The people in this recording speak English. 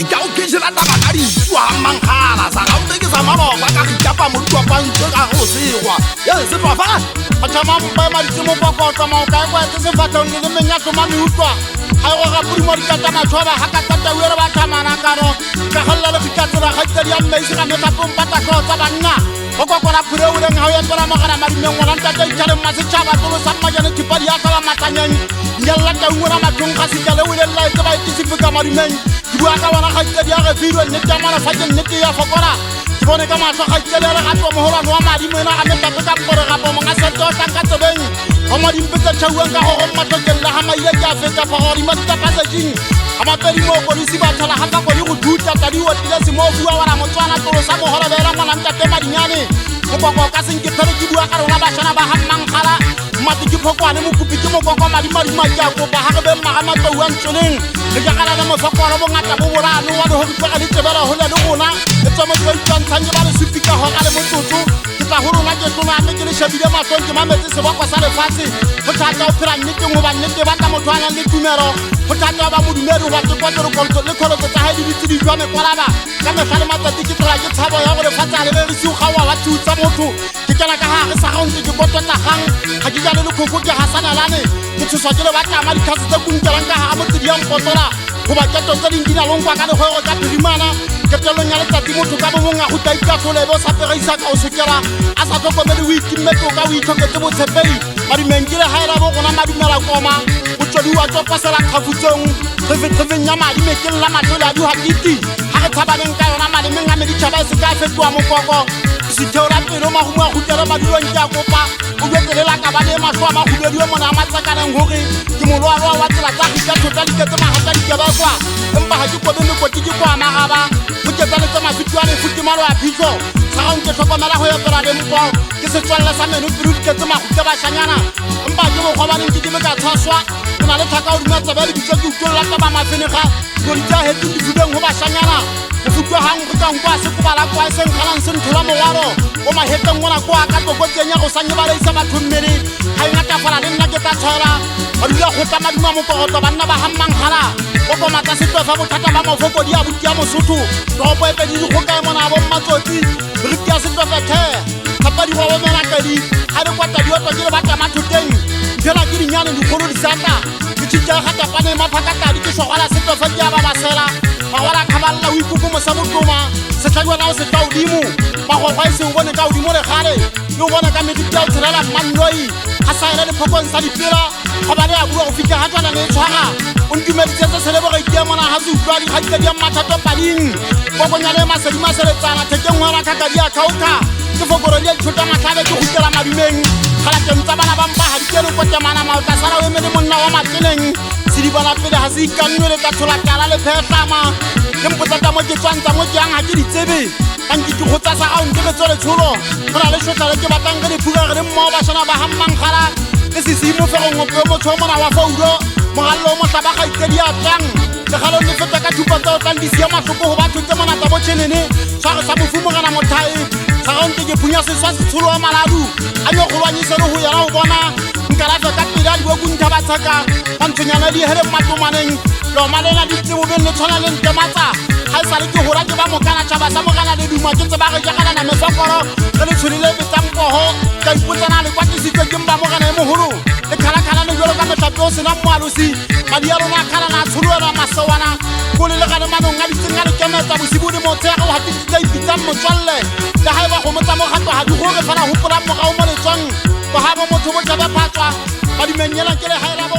ka o kejela taba ka ditwa manghala sa ga o tekesa maloba ka gitapa motho wa pantse ka go segwa se tlofa a tshama mpa ma ditsemo pokotla ma o ka kwa tse se fatlong le menyatlo ma meutwa a go ga pudi mo dikata matshwaba ha ka tata wera ba thamana kano ka galla le fikatsela ga tse di a mmeisi ka meta pompa ta go tsa banna go kokona phire o leng ha o ya tsela magana madimeng ngwana ntata itshale masetšhaba tolo sa majane tipadi ya tsala matanyeng nyalla ta ngwana mathong ga se kale o le la tse ba itisifika madimeng di bua ka bona ga tse di a re filwe nne tsa mara fa ke nne ke ya fokora ke bone ka matso ga tse le ga tlo moholwana wa madimena ga meta ka mpore ga bo monga setso tla ka tsebeng o madimpe tsa tshaueng ka go matlokella ha maile ke a feta fa gore matta passaging amatedi mo polisi ba thala ha ka go di go duta tsa di otile se mo bua wala motswana tolo sa moholo bela ngwana ntate madinyane go boko ka senke tere ke bua ka rona ba shana ba hammang khala mati ke phokwane mo kupi ke mo boko madimadi matja go ba ha be magama to wa ntsoleng le ka kana mo fokoro bo ngata bo borano wa ho tsaka di tsebela ho le rona e tsamo tlo tsantshanye ba le supika ho ka le motsotso ke tla ho rona ke tsona mme ke le shabile matlong ke mametse se bokwa sa lefatshe go thata o phira nnete ngo ba nnete ba ka motho ana le tumero go thata ba modumedi wa ke kwa tlo kolto le kholoto tsa ha di bitse di jwa me kwalaba ka me fale matsati ke tla ke tshabo ya go le fatsa le re siu ga wa tutsa motho ke kana ka ha re sa ga ntse ke botota gang ga ke jale le khofo ke hasana lane ke tshoswa ke le ba tama di khase tsa kuntelang ka ha motho di yang potola go ba ke totsa ding dina longwa ka le go ka pirimana ke tlo nya le tsati motho ka bo monga go taika tlole bo sa perisa ka o sekela a sa tlhokomele o itimmetso ka o itlhoketse botshepei madimengile ha ela bo gona madimela koma o tsodi wa tlo pasela khafutsong re nya madimekele la matlole a di hakiti ha re tshabaneng ka yona madimeng a meditšhaba se ka fetoa mokoko sitheo la pelo magumo a gutela madulong ke a kopa o betelela ka ba le matlho a magubediwe mona a matsakaneng gore ke molwalo wa tsela tsa gika thota diketse magata dikeba kwa empa ga ke kobe mekoti ke kwa magaba go ketsaletse mafitiwane futimalo ya phitlho sa ga nke tlhokomela go etela dempo ke setswalle sa meno pelo diketse magute bašanyana empa ke bokgobaneng ke dime ka tshwaswa ke na le tlhaka o dumatsebe le bitse ke utlwelela ka ba mafenega dikodi tsa hetseng difubeng go bašanyana go futwa gang go kang kwa se kobala kwa e senkgalang se nthola mowaro o maheteng ngwana kwa ka tlokotseng ya go sa nyebaleisa batho mmele ga e ngatafala le nna ke tla tshwara ba dula go tla maduma mokoroto banna ba hammang kgala o komatsa setofa bothata ba mafokodi a botia mosotho toropo e pedi dikgokae mona a bommatsotsi riki ya setofe the thapa di bobomenakedi ga di kwata dioto ke le batamathoteng phela ke dinyane dikgolo disata ke tšhitša gatapane maphakatadi ke sogwala setofe ke ya ba basela magwala kgabalela o ikukumo sa botoma setlhajuana o se tla odimo magwagwa e se o bone ka odimo le gale le o bone ka mediti ya o tshelela mmannoi ga sa ele lephokong sa dipela goba le a bua go fitlha ga tswana le e tshwaga o ntumeditsetse seleboreitia mona ga se utlwa dikgaitsedi ya mathato pading kokonya le masedimaseletsana thekeng ngwe matlhaka di a kgaokga ke fokoro le dithuta matlhabe ke gutela madumeng galateng tsa bana bampa ga dikele kotemana maotla sala o emele monna wa matseneng sedibana pele ga se ikannwe le ka tshola tala le phetlama ke mpotsata mo ke tswantsa mo ke yang ga ke di tsebe kanke ke gotsa sa gao nke betso letsholo go na le šotlale ke batlang ge diphuka ge di mmao bašana ba hammang kgala ke sesimoferongope motho o mona wa faulo mogalelo o motlaba ga itedi a tlang legalong le feta ka thupa tsa o tlang di sia matlhoko go batho tse monata bo tšhenene tshware sa mofumogana mothae sa gaonte ke phunya seswa setsholo wa maladu a nyo golwanyisele go yena go bona nkarafe ka pele a dibokuntha batshaka ba ntshonyana di hele mmatomaneng lomalela ditsebobeng le tshwana le ntematsa ga e sa le ke gora ke ba mokana tšhaba sa mogana le duma ke tse ba ge ke galana mefokoro le le tshwelile betsang pogo ka ipotsana le kwatisitswe ke mba mogana e mogolo le kgalakgala le jalo ka metlhape o senang moalosi madi a rona a kgalana a tsholoela masewana ko le legane manong a ditseng a le kemetsa bosibo le motshega o gatisitsa ipitsang motswalle le ga e ba gomotsa mogato ga di gore fela gopolang mogao mo letswang go ga bo motho bo tšhabe phatswa ba dimenyelang ke le ga e la